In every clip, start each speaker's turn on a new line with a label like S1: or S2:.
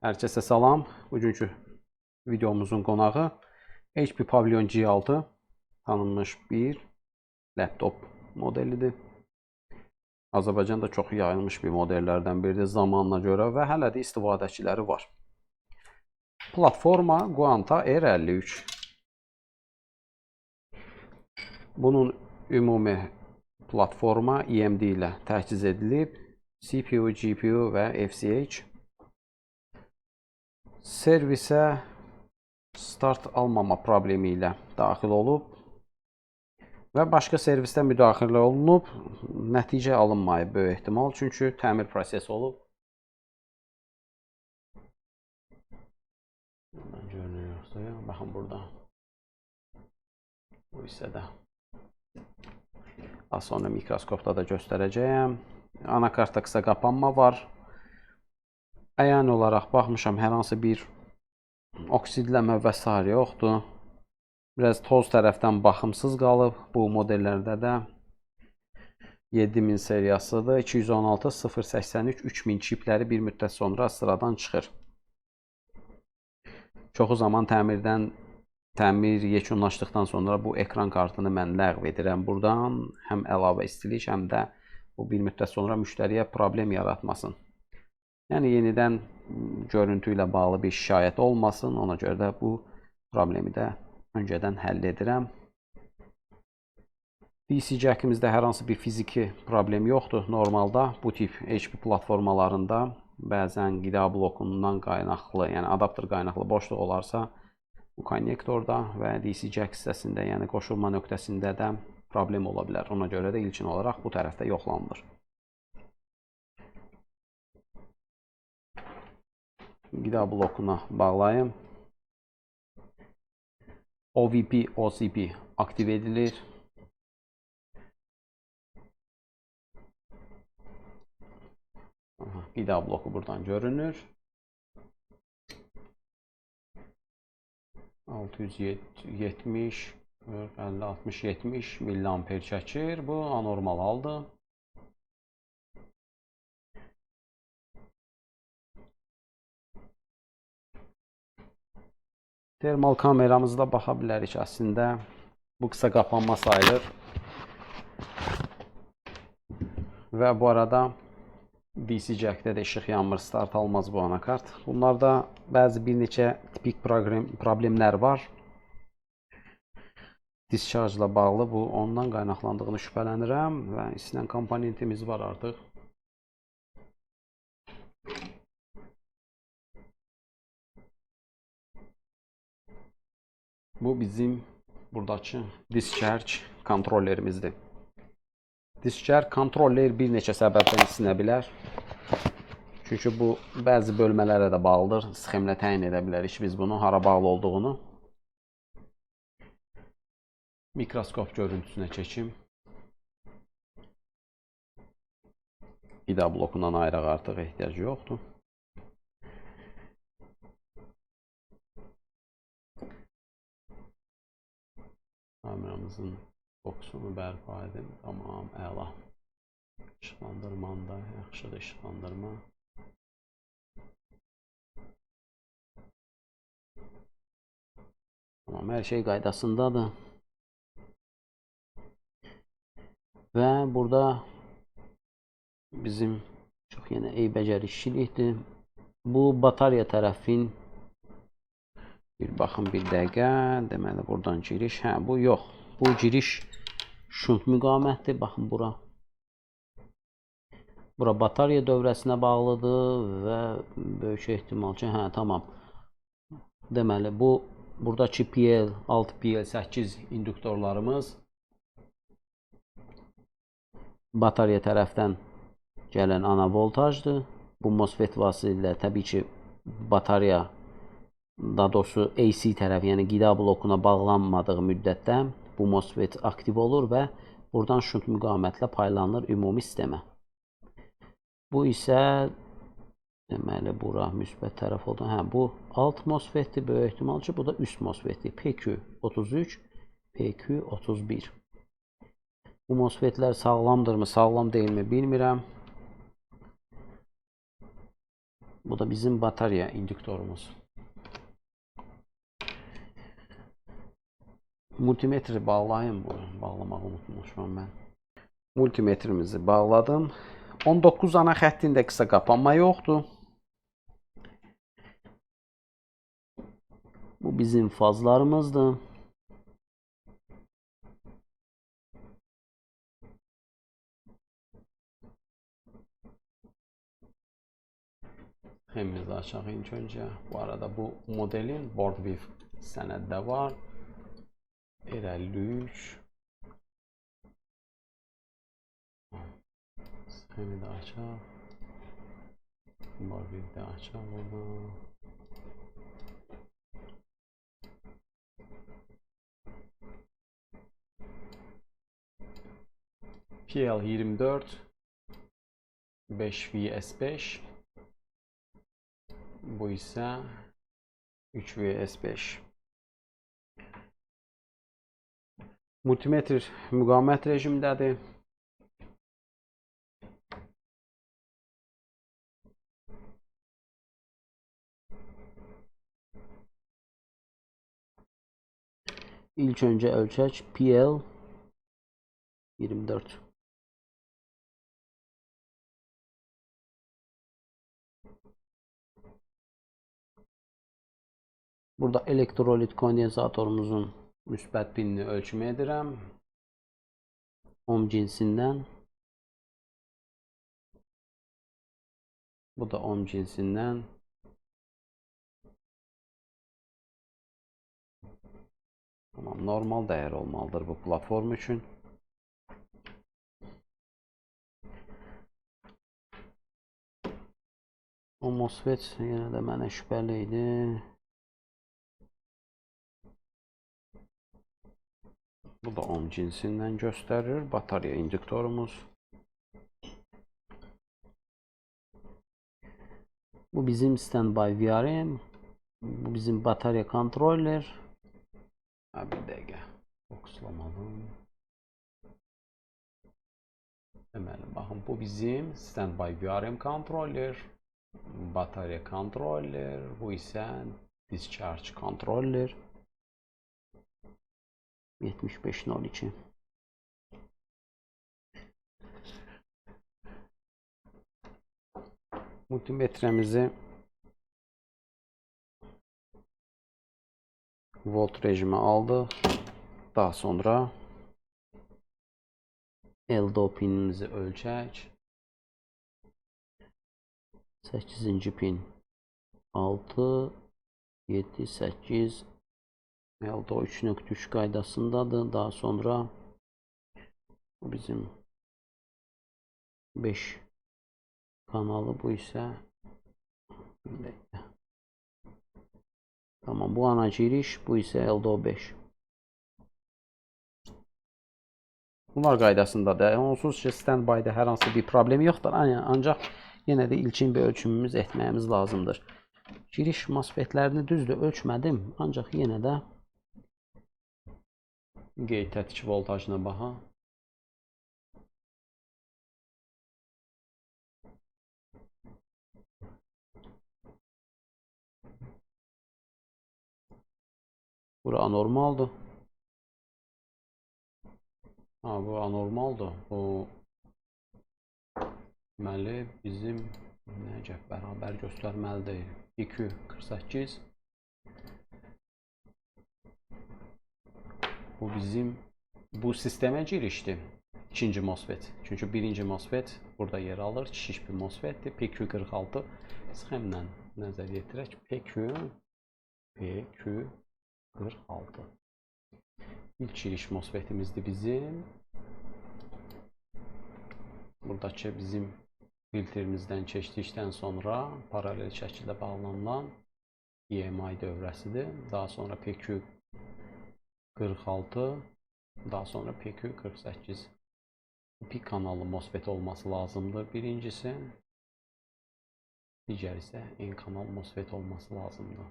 S1: Hər kəsə salam. Bugünkü videomuzun qonağı HP Pavilion G6 tanınmış bir laptop modelidir. Azərbaycanda çox yayılmış bir modellərdən biridir zamanına görə və hələ də istifadəçiləri var. Platforma Quanta R53. Bunun ümumi platforma AMD ilə təchiz edilib. CPU, GPU və FCH. Servisə start almama problemi ilə daxil olub və başqa servisdə müdaxilə olunub, nəticə alınmayıb böyük ehtimal, çünki təmir prosesi olub. Görünüyorsa ya, baxın burada. Bu hissədə. Az sonra mikroskopda da göstərəcəyəm. Anakartda qısa qapanma var. Əyani olaraq baxmışam, hər hansı bir oksidləmə və s. yoxdur. Biraz toz tərəfdən baxımsız qalıb. Bu modellərdə də 7000 seriyasıdır. 216, 083, 3000 çipləri bir müddət sonra sıradan çıxır. Çoxu zaman təmir yekunlaşdıqdan sonra bu ekran kartını mən ləğv edirəm buradan. Həm əlavə istilik, həm də bu bir müddət sonra müştəriyə problem yaratmasın. Yəni yenidən görüntü ilə bağlı bir şikayət olmasın. Ona görə də bu problemi də öncədən həll edirəm. DC jackimizdə hər hansı bir fiziki problem yoxdur. Normalda bu tip HP platformalarında bəzən qida blokundan qaynaqlı, yəni adapter qaynaqlı boşluq olarsa bu konnektorda və DC jack hissəsində, yəni qoşulma nöqtəsində də problem ola bilər. Ona görə də ilkin olaraq bu tərəfdə yoxlanılır. Qida blokuna bağlayım. OVP, OCP aktiv edilir. Qida bloku buradan görünür. 670, 50, 60, 70 milliamper çəkir. Bu anormal haldır. Termal kameramızda baxa bilərik əslində. Bu qısa qapanma sayılır. Və bu arada DC jackdə də işıq yanmır, start almaz bu anakart. Bunlarda bəzi bir neçə tipik problemlər var. Discharge ilə bağlı bu ondan qaynaqlandığını şübhələnirəm və istənilən komponentimiz var artıq. Bu bizim buradakı discharge kontrollerimizdir. Discharge kontroller bir neçə səbəbdən isinə bilər. Çünki bu bəzi bölmələrə də bağlıdır. Sxemlə təyin edə bilərik biz bunu, hara bağlı olduğunu. Mikroskop görüntüsünə keçim. Qida blokundan ayrıq artıq ehtiyac yoxdur. Kameramızın fokusunu bərpa edim. Tamam, əla. İşıqlandırmanı da yaxşıdır, işıqlandırma. Tamam, hər şey qaydasındadır. Və burada bizim çox yenə eybəcərişçilikdir. Bu batarya tərəfin bir baxın, bir dəqiqə. Deməli buradan giriş. Hə, bu yox. Bu giriş şunt müqamətdir. Baxın bura. Bura batarya dövrəsinə bağlıdır və böyük ehtimal ki, hə, tamam. Deməli bu buradakı PL 6, PL 8 induktorlarımız batarya tərəfdən gələn ana voltajdır. Bu MOSFET vasitəsilə təbii ki batarya, daha doğrusu AC tərəf, yəni qida blokuna bağlanmadığı müddətdə bu MOSFET aktiv olur və buradan şunt müqamətlə paylanır ümumi sistemə. Bu isə deməli bura müsbət tərəf oldu. Hə, bu alt MOSFET-dir, böyük ehtimal ki bu da üst MOSFET-dir. PQ33, PQ31. Bu MOSFET-lər sağlamdırmı, sağlam deyilmi bilmirəm. Bu da bizim batarya indüktorumuz. Multimetri bağlayayım bunu. Bağlamayı unutmuşum ben. Multimetrimizi bağladım. 19 ana xəttində qısa qapanma yoxdur. Bu bizim fazlarımızdır. Sxemimizi açaq ilk öncə. Bu arada bu modelin BoardWeave sənəddə var. R53. Sxemi də açaq. BoardWeave də açaq onu. PL24 5VS5. Bu isə 3VS5. Multimetr müqavimət rejimindədir. İlk öncə ölçək PL24. Burada elektrolit kondensatorumuzun müsbət pinini ölçümə edirəm. Ohm cinsindən. Bu da ohm cinsindən. Tamam, normal dəyər olmalıdır bu platform üçün. O MOSFET yenə də mənə şübhəli idi. Bu da ohm cinsindən göstərir. Batarya indüktorumuz. Bu bizim standby VRM. Bu bizim batarya kontroller. Bir dəqiqə. Fokuslamadım. Deməli, baxın, bu bizim standby VRM kontroller. Batarya kontroller. Bu isə discharge kontroller. 7502. Multimetremizi volt rejimə aldıq. Daha sonra LDO pinimizi ölçək. 8-ci pin 6, 7, 8. LDO 3.3 qaydasındadır. Daha sonra bu bizim 5 kanalı, bu isə tamam, bu ana giriş, bu isə LDO 5. Bunlar qaydasındadır. Onsuz ki, standby'da hər hansı bir problem yoxdur. Ancaq yenə də ilkin bir ölçümümüz etməyimiz lazımdır. Giriş MOSFET-lərini düzdür ölçmədim, ancaq yenə də qeyd tətik voltajına baxa. Bura anormaldır. Bu anormaldır. Bu deməli bizim necə bərabər göstərməlidir. 248. Bu bizim bu sistemə girişdir. İkinci MOSFET. Çünki birinci MOSFET burada yer alır. Şiş bir MOSFETdir. PQ46 sxemlə nəzər yetirək. PQ46. İlk giriş MOSFETimizdir bizim. Buradakı bizim filtrimizdən keçdikdən sonra paralel şəkildə bağlanılan EMI dövrəsidir. Daha sonra PQ46, daha sonra PQ48. Bir kanallı MOSFET olması lazımdır birincisi. Digər isə N kanal MOSFET olması lazımdır.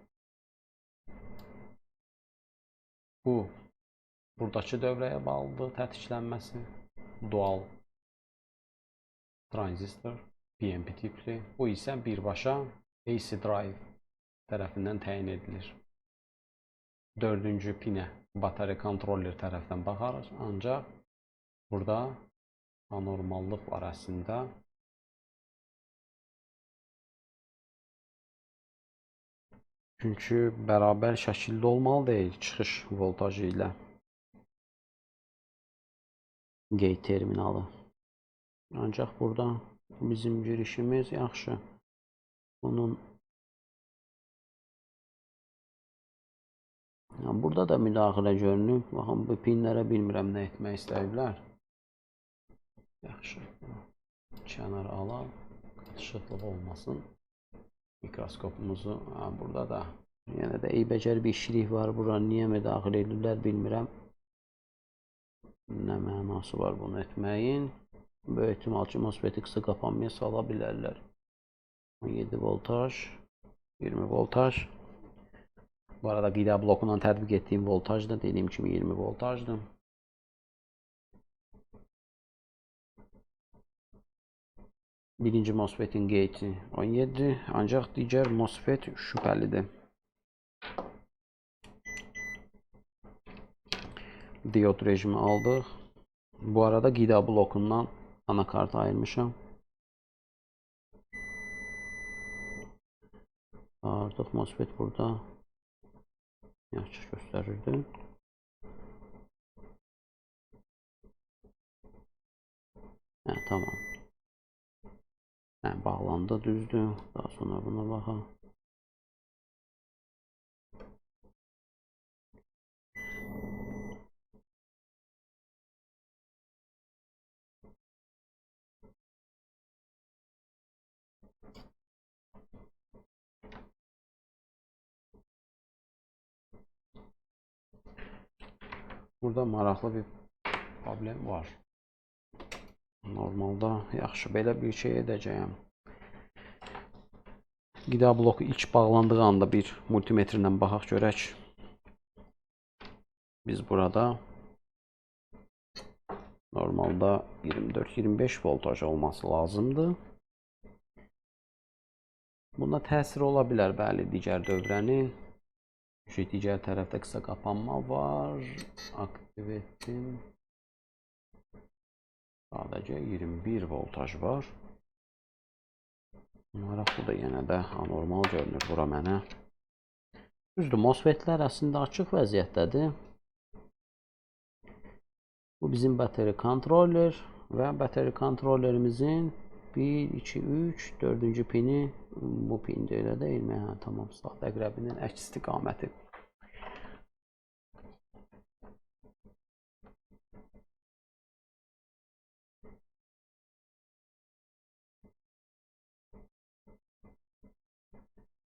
S1: Bu buradakı dövrəyə bağlıdır tətiklənməsi. Dual tranzistor, PNP tipli. Bu isə birbaşa AC drive tərəfindən təyin edilir. 4-cü pinə batarya kontroller tərəfdən baxarıq, ancaq burada anormallıq var əslində. Çünki bərabər şəkildə olmalı deyil çıxış voltajı ilə gate terminalı. Ancaq burada bizim girişimiz yaxşı. Bunun burada da müdaxilə görünür. Baxın, bu pinlərə bilmirəm nə etmək istəyiblər. Yaxşı. Kənar alaq. Qatışıqlıq olmasın. Mikroskopumuzu burada da yenə də eybəcər bir işçilik var. Bura niyə müdaxilə edirlər bilmirəm. Nə mənası var bunu etməyin. Böyük ehtimal ki, MOSFET-i qısa qapanmaya sala bilərlər. 17 voltaj, 20 voltaj. Bu arada qida blokundan tətbiq etdiyim voltaj da dediyim kimi 20 voltajdır. Birinci MOSFET-in gate'i 17, ancaq digər MOSFET şübhəlidir. Diod rejimi aldıq. Bu arada qida blokundan anakartı ayırmışam. Artıq MOSFET burada yaxşı göstərirdi. Tamam. Bağlandı, düzdür. Daha sonra buna baxaq. Burada maraqlı bir problem var. Normalda yaxşı belə bir şey edəcəyəm. Qida bloku ilk bağlandığı anda bir multimetrlə baxaq görək. Biz burada normalda 24-25 voltaj olması lazımdır. Bunda təsir ola bilər, bəli, digər dövrənin. Digər tərəfdə qısa qapanma var. Aktiv etdim. Sadəcə 21 voltaj var. Maraqlı da yenə də anormal görünür bura mənə. Düzdür, MOSFET-lər əslində açıq vəziyyətdədir. Bu bizim batarya kontroller və batarya kontrollerimizin 1, 2, 3, 4-cü pini bu pində elə deyilmi? Tamam, saat əqrəbinin əks istiqaməti.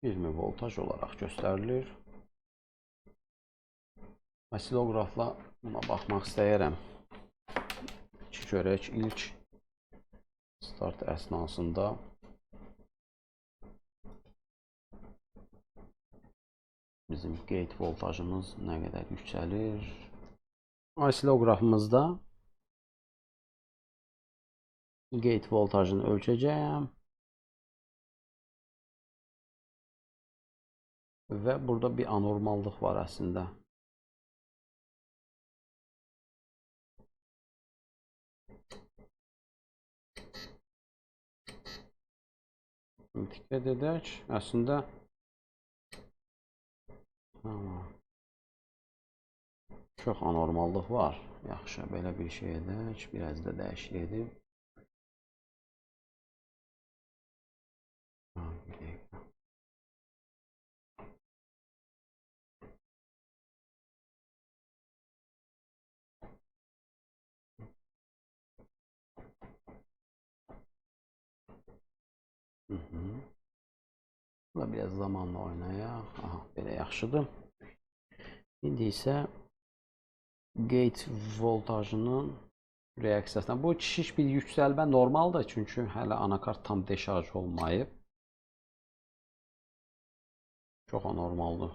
S1: %20 voltaj olaraq göstərilir. Osiloqrafla buna baxmaq istəyirəm. Görək ilk start əsnasında bizim gate voltajımız nə qədər yüksəlir. Osiloqrafımızda gate voltajını ölçəcəyəm. Və burada bir anormallıq var əslində. Diqqət edək, əslində çox anormallıq var. Yaxşı, belə bir şey edək, biraz da dəyişik edib. Buna biraz zamanla oynayaq. Aha, belə yaxşıdır. İndi isə gate voltajının reaksiyasına. Bu çiş bir yüksəlmə normaldır. Çünki hələ anakart tam deşarj olmayıb. Çox anormaldır.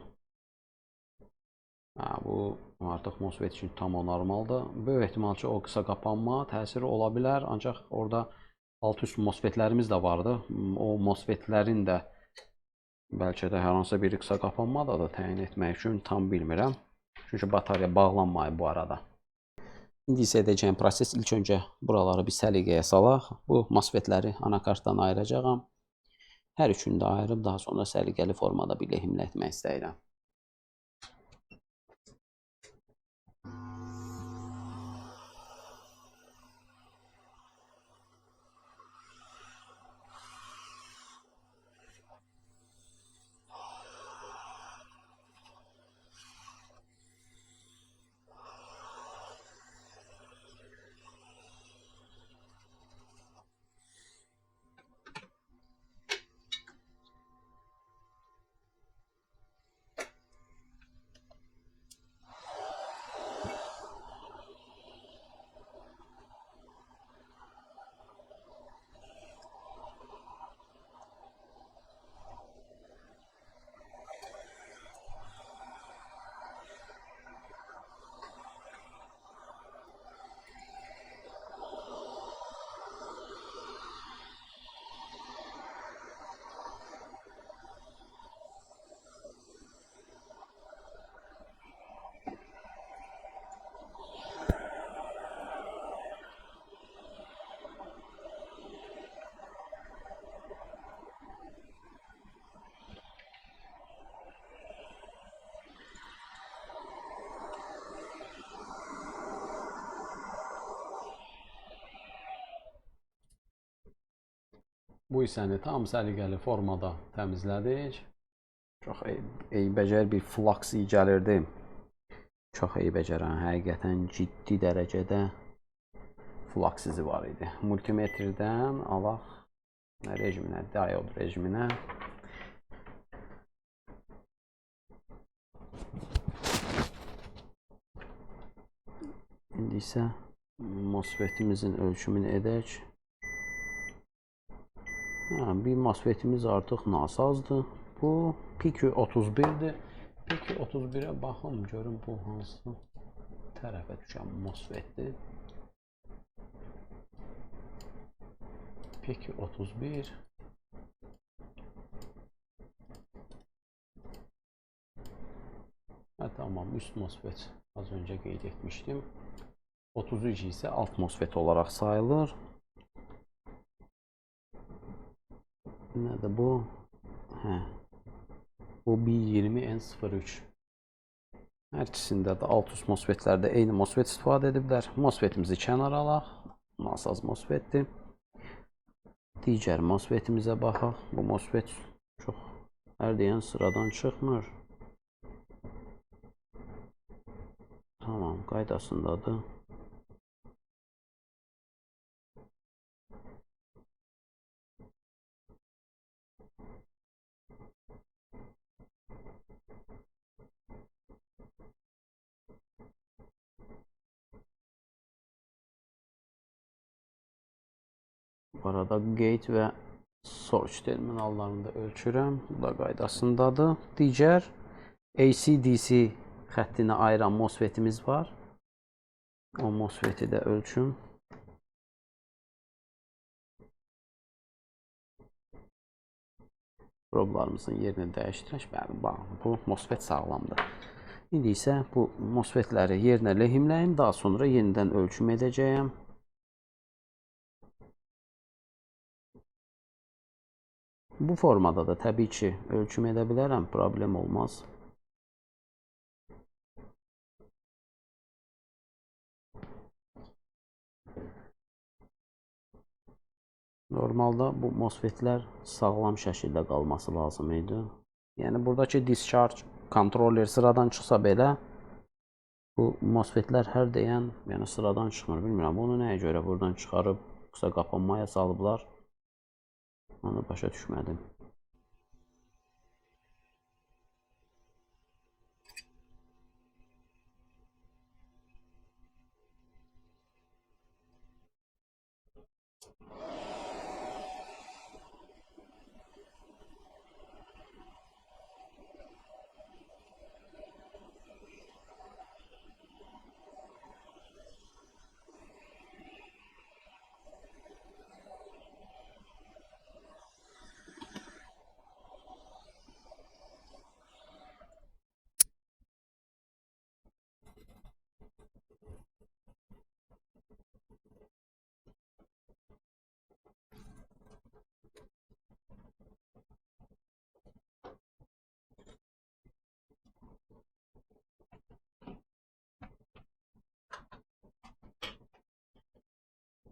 S1: Bu artıq MOSFET üçün tam anormaldır. Böyük ehtimal ki, o qısa qapanma təsiri ola bilər. Ancaq orada alt üst MOSFETlərimiz də vardı. O MOSFETlərin də Bəlkə də hər hansı bir qısa qapanmada da təyin etmək üçün tam bilmirəm. Çünki batarya bağlanmayıb bu arada. İndi isə edəcəyim proses ilk öncə buraları bir səliqəyə salaq. Bu MOSFET-ləri anakartdan ayıracağam. Hər üçünü də ayırıb daha sonra səliqəli formada bir lehimlətmək istəyirəm. Bu hissəni tam səliqəli formada təmizlədik. Çox eybəcər bir flaks iyi gəlirdi. Çox eybəcərən, həqiqətən ciddi dərəcədə flaks izi var idi. Multimetrdən alaq rejiminə, diod rejiminə. İndi isə MOSFET-imizin ölçümünü edək. Bir MOSFET-imiz artıq nasazdır. Bu PQ31'dir. PQ31'ə baxım, görüm bu hansı tərəfə düşən MOSFET-dir. PQ31. Tamam, üst MOSFET az öncə qeyd etmişdim. 33 isə alt MOSFET olaraq sayılır. Nədir bu? Bu 1020N03. Hər ikisində də alt üst MOSFET-lərdə eyni MOSFET istifadə ediblər. MOSFET-imizi kənara alaq. Nasaz MOSFET-dir. Digər MOSFET-imizə baxaq. Bu MOSFET çox hər deyən sıradan çıxmır. Tamam, qaydasındadır. Bu arada gate və source terminallarını da ölçürəm. Bu da qaydasındadır. Digər AC-DC xəttini ayıran MOSFET-imiz var. O MOSFET-i də ölçüm. Problarımızın yerini dəyişdirək. Bəli, bu MOSFET sağlamdır. İndi isə bu MOSFET-ləri yerinə lehimləyim. Daha sonra yenidən ölçüm edəcəyəm. Bu formada da təbii ki, ölçüm edə bilərəm, problem olmaz. Normalda bu MOSFET-lər sağlam şəkildə qalması lazım idi. Yəni, buradakı discharge controller sıradan çıxsa belə, bu MOSFET-lər hər deyən sıradan çıxmır. Bilmirəm, bunu nəyə görə buradan çıxarıb qısa qapanmaya salıblar. Onu başa düşmədim.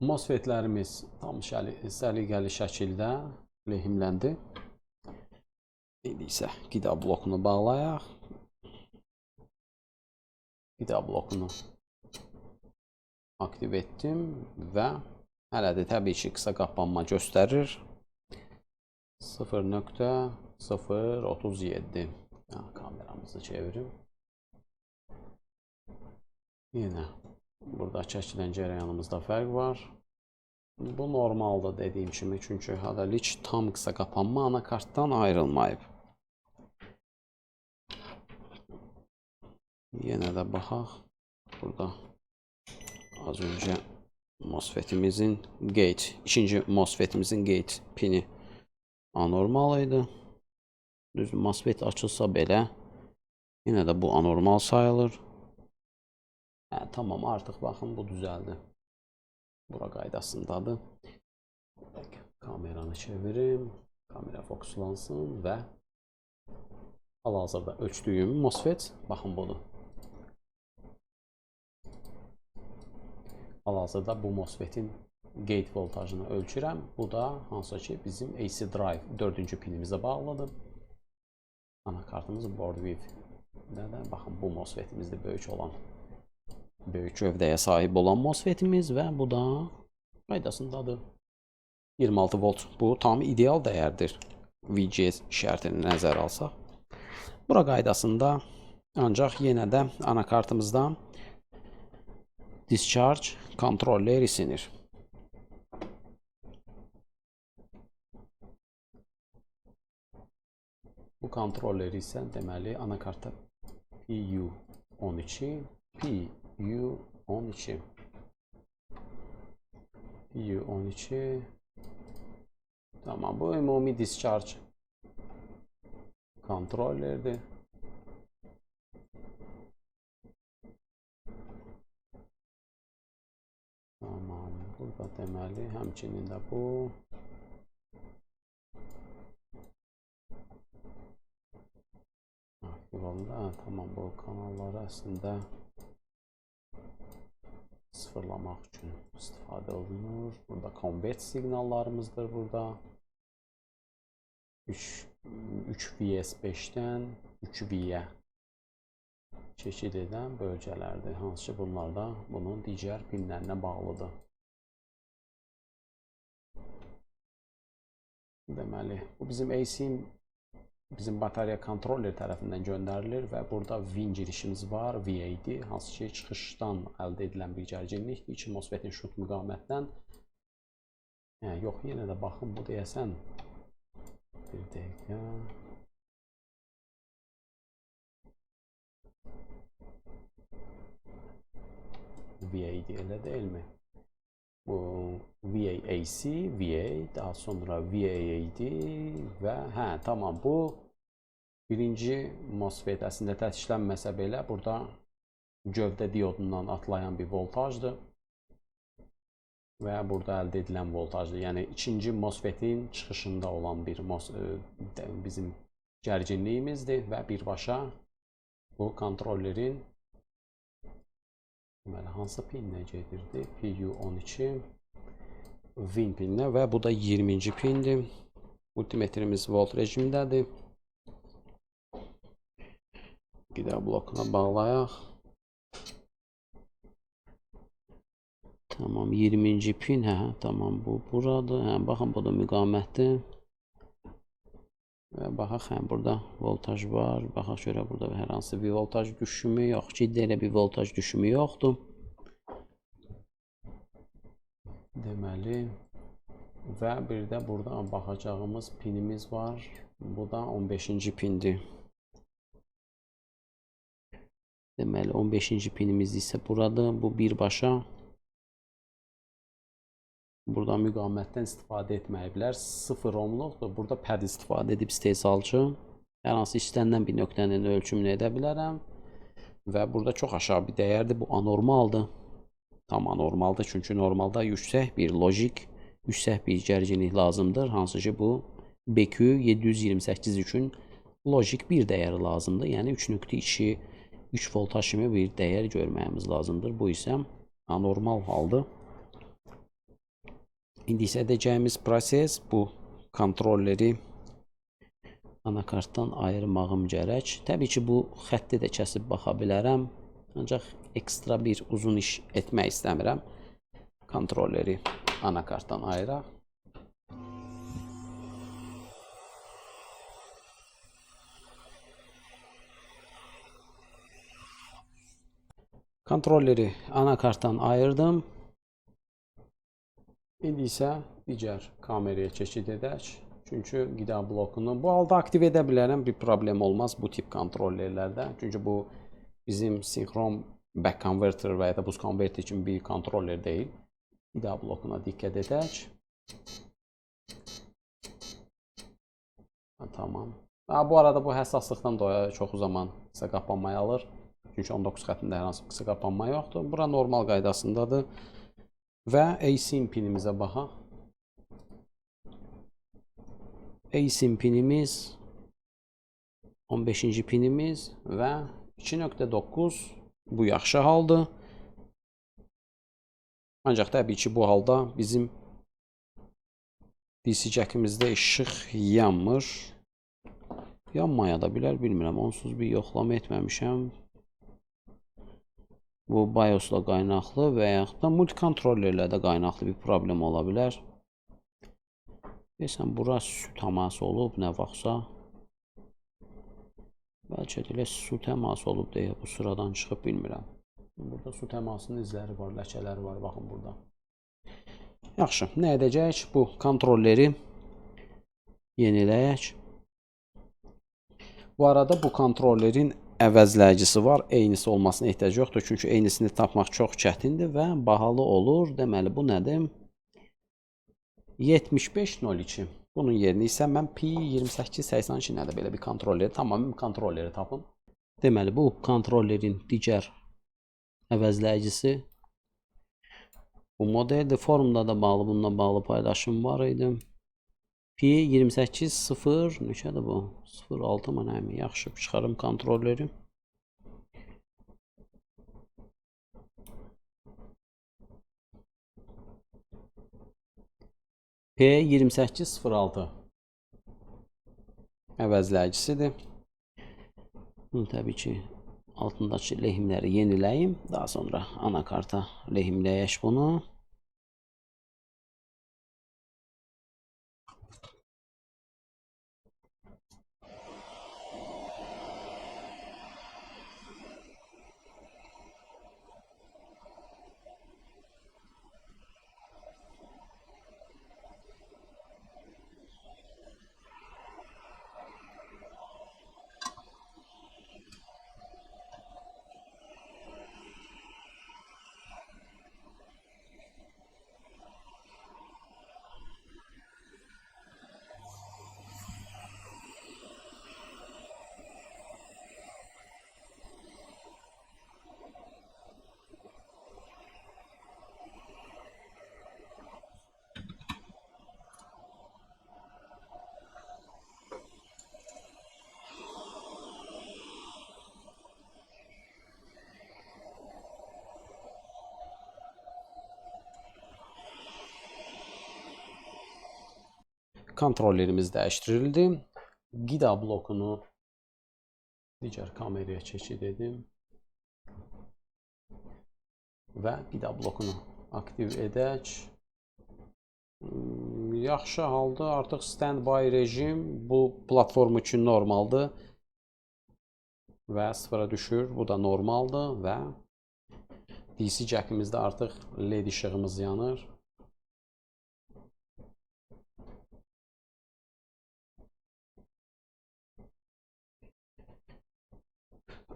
S1: MOSFET-lərimiz tam səliqəli şəkildə lehimləndi. İndi isə qida blokunu bağlayaq. Qida blokunu aktiv etdim və hələ də təbii ki, qısa qapanma göstərir. 0.037. Kameramızı çevirim. Yenə burada çəkilən cərəyanımızda fərq var. Bu normaldır dediyim kimi, çünki hələlik tam qısa qapanma anakartdan ayrılmayıb. Yenə də baxaq. Burada az öncə MOSFET-imizin gate, ikinci MOSFET-imizin gate pini anormal idi. Düzdür, MOSFET açılsa belə yenə də bu anormal sayılır. Tamam, artıq baxın, bu düzəldi. Bura qaydasındadır. Kameranı çevirim. Kamera fokuslansın və hal-hazırda ölçdüyüm MOSFET baxın budur. Hal-hazırda bu MOSFET-in gate voltajını ölçürəm. Bu da hansı ki bizim AC drive 4-cü pinimizə bağlıdır. Anakartımız board with. Baxın, bu MOSFET-imizdir, böyük gövdəyə sahib olan MOSFET-imiz və bu da qaydasındadır. 26 volt, bu tam ideal dəyərdir. VGS şərtini nəzərə alsaq. Bura qaydasında, ancaq yenə də anakartımızda discharge kontroller isinir. Bu kontrolleri isə deməli anakarta PU12 tamam, bu ümumi discharge kontrollerdir. Tamam, burada deməli həmçinin də bu aktiv oldu. Tamam, bu kanalları əslində sıfırlamaq üçün istifadə olunur. Burada convert siqnallarımızdır burada. 3VS5-dən 3V-yə keçid edən bölgələrdir. Hansı ki, bunlar da bunun digər pinlərinə bağlıdır. Deməli, bu bizim AC-in batarya kontroller tərəfindən göndərilir və burada VIN girişimiz var, VAD, hansı ki, çıxışdan əldə edilən bir gərginlikdir. 2 MOSFET-in şut müqamətdən. Yox, yenə də baxın, bu deyəsən bir dəqiqə. VAD elə deyilmi? Bu VAC, VA, daha sonra VAAD və tamam, bu birinci MOSFET əslində təşkillənməsə belə burada gövdə diodundan atlayan bir voltajdır və burada əldə edilən voltajdır. Yəni ikinci MOSFET-in çıxışında olan bir bizim gərginliyimizdir və birbaşa bu kontrollerin hansı pininə gedirdi? PU12 VIN pininə və bu da 20-ci pindir. Multimetrimiz volt rejimdədir. Qida blokuna bağlayaq. Tamam, 20-ci pin, tamam, bu buradır. Baxın, bu da müqamətdir. Və baxaq, burada voltaj var. Baxaq, görə burada hər hansı bir voltaj düşümü yox. Ciddi elə bir voltaj düşümü yoxdur. Deməli, və bir də burada baxacağımız pinimiz var. Bu da 15-ci pindir. Deməli, 15-ci pinimiz isə buradır. Bu birbaşa burada müqamətdən istifadə etməyiblər. 0 ohmluqdur. Burada pərd istifadə edib istehsalçı. Hər hansı istənilən bir nöqtənin ölçümünü edə bilərəm. Və burada çox aşağı bir dəyərdir. Bu anormaldır. Tam anormaldır. Çünki normalda yüksək bir logik, yüksək bir gərginlik lazımdır. Hansı ki, bu BQ728 üçün logik bir dəyəri lazımdır. Yəni 3.2 3 voltaj kimi bir dəyər görməyimiz lazımdır. Bu isə anormal haldır. İndi isə edəcəyimiz proses bu kontrolleri anakartdan ayırmağım gərək. Təbii ki, bu xətti də kəsib baxa bilərəm. Ancaq ekstra bir uzun iş etmək istəmirəm. Kontrolleri anakartdan ayıraq. Kontrolleri anakartdan ayırdım. İndi isə digər kameraya keçid edək. Çünki qida blokunu bu halda aktiv edə bilərəm, bir problem olmaz bu tip kontrollerlərdə. Çünki bu bizim sinxron back converter və ya da boost converter kimi bir kontroller deyil. Qida blokuna diqqət edək. Tamam. Bu arada bu həssaslıqdan dolayı çox zaman qısa qapanmayı alır. Çünki 19 xəttində hər hansı qısa qapanma yoxdur. Bura normal qaydasındadır. Və ASIM pinimizə baxaq. ASIM pinimiz 15-ci pinimiz və 2.9 bu yaxşı haldır. Ancaq təbii ki, bu halda bizim DC jackimizdə işıq yanmır. Yanmaya da bilər, bilmirəm. Onsuz bir yoxlama etməmişəm. Bu BIOS-la qaynaqlı və yaxud da multikontrollerlə də qaynaqlı bir problem ola bilər. Deyəsən, bura su təması olub, nə vaxtsa. Bəlkə də elə su təması olub deyə bu sıradan çıxıb, bilmirəm. Burada su təmasının izləri var, ləkələri var, baxın burada. Yaxşı, nə edəcək? Bu kontrolleri yeniləyək. Bu arada bu kontrollerin əvəzləyicisi var. Eynisi olmasına ehtiyac yoxdur. Çünki eynisini tapmaq çox çətindir və bahalı olur. Deməli, bu nədir? 7502. Bunun yerini isə mən P2882 nədir belə bir kontrolleri, tamamı kontrolleri tapın. Deməli, bu kontrollerin digər əvəzləyicisi bu modeldir. Forumda da bağlı, bununla bağlı paylaşım var idi. P28.0 neçədir bu? 06 mı nəmi? Yaxşı, çıxarım kontrolleri. P2806 əvəzləyicisidir. Bunu təbii ki, altındakı lehimləri yeniləyim. Daha sonra anakarta lehimləyək bunu. Kontrollerimiz dəyişdirildi. Qida blokunu digər kameraya keçid edim və qida blokunu aktiv edək. Yaxşı halda artıq standby rejim bu platform üçün normaldır və sıfıra düşür. Bu da normaldır və DC jackimizdə artıq LED işığımız yanır.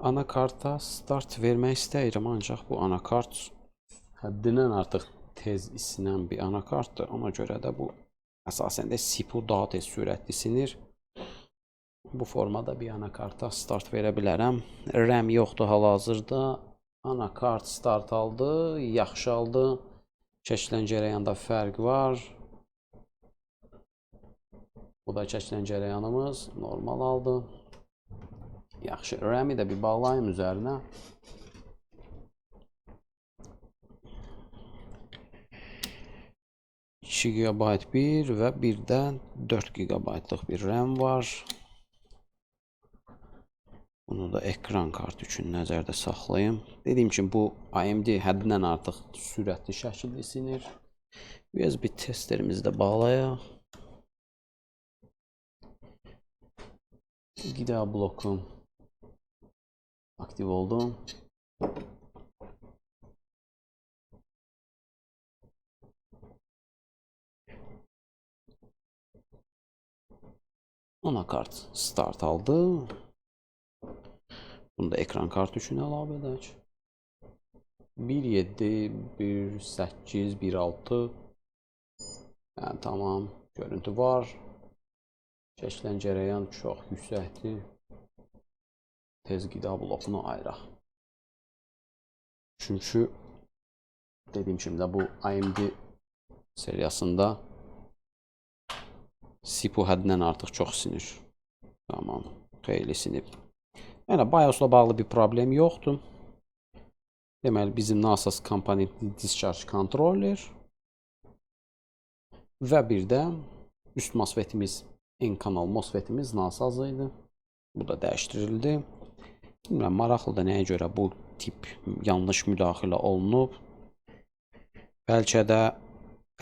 S1: Anakarta start vermək istəyirəm, ancaq bu anakart həddindən artıq tez isinən bir anakartdır. Ona görə də bu əsasən də CPU daha tez sürətli isinir. Bu formada bir anakarta start verə bilərəm. RAM yoxdur hal-hazırda. Anakart start aldı, yaxşı aldı. Keçilən cərəyanda fərq var. Bu da keçilən cərəyanımız normal aldı. Yaxşı, RAM-i də bir bağlayım üzərinə. 2 GB bir və birdən 4 GB-lıq bir RAM var. Bunu da ekran kartı üçün nəzərdə saxlayım. Dediyim kimi bu AMD həddindən artıq sürətli şəkildə isinir. USB testerimizi də bağlayaq. Qida blokum aktiv oldu. Anakart start aldı. Bunu da ekran kartı üçün əlavə edək. 1.7, 1.8, 1.6. Yəni tamam, görüntü var. Çəkilən cərəyan çox yüksəkdir. Tez qida blokunu ayıraq. Çünki dediyim kimi də bu AMD seriyasında CPU həddindən artıq çox isinir. Tamam, xeyli isinib. Yəni BIOS-la bağlı bir problem yoxdur. Deməli bizim NASA's Component Discharge Controller və bir də üst MOSFET-imiz, N kanal MOSFET-imiz NASA's idi. Bu da dəyişdirildi. Bilmirəm, maraqlıdır nəyə görə bu tip yanlış müdaxilə olunub. Bəlkə də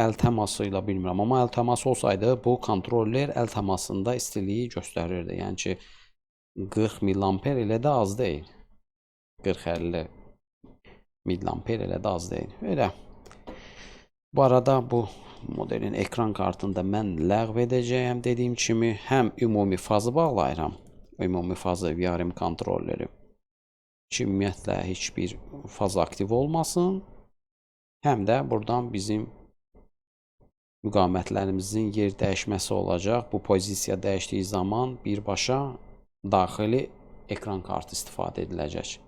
S1: əl təması ilə bilmirəm, amma əl təması olsaydı bu kontroller əl təmasında istiliyi göstərirdi. Yəni ki 40 mAh elə də az deyil. 40-50 mAh elə də az deyil. Elə. Bu arada bu modelin ekran kartını da mən ləğv edəcəyəm. Dediyim kimi həm ümumi fazı bağlayıram. Ümumi fazı VRM kontrolleri. Ki ümumiyyətlə heç bir faz aktiv olmasın. Həm də buradan bizim müqamətlərimizin yer dəyişməsi olacaq. Bu pozisiya dəyişdiyi zaman birbaşa daxili ekran kartı istifadə ediləcək.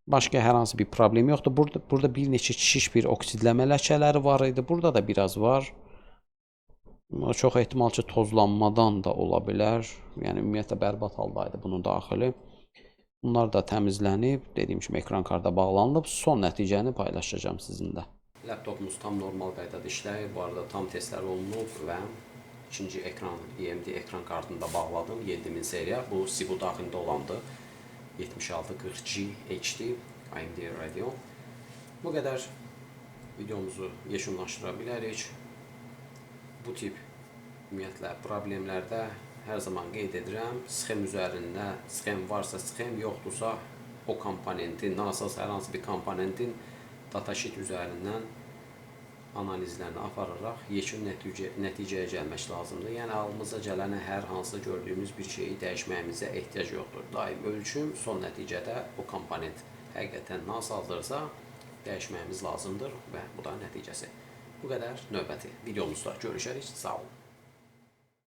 S1: Başqa hər hansı bir problem yoxdur. Burada bir neçə şiş bir oksidləmə ləkələri var idi. Burada da biraz var. Çox ehtimal ki tozlanmadan da ola bilər. Yəni ümumiyyətlə bərbad haldaydı bunun daxili. Bunlar da təmizlənib, dediyim kimi ekran karta bağlanılıb. Son nəticəni paylaşacağım sizinlə. Laptopumuz tam normal qaydada işləyir. Bu arada tam testlər olunub və ikinci ekran, AMD ekran kartını da bağladım. 7000 seriya. Bu CPU daxilində olandı. 7640G HD AMD Radeon. Bu qədər videomuzu yekunlaşdıra bilərik. Bu tip ümumiyyətlə problemlərdə hər zaman qeyd edirəm. Sxem üzərində, sxem varsa sxem, yoxdursa o komponentin, NASA's hər hansı bir komponentin datasheet üzərindən analizlərini apararaq yekun nəticəyə gəlmək lazımdır. Yəni halımıza gələnə hər hansı gördüyümüz bir şeyi dəyişməyimizə ehtiyac yoxdur. Daim ölçüm, son nəticədə o komponent həqiqətən NASA'dırsa dəyişməyimiz lazımdır və bu da nəticəsi. Bu qədər, növbəti videomuzda görüşərik. Sağ olun.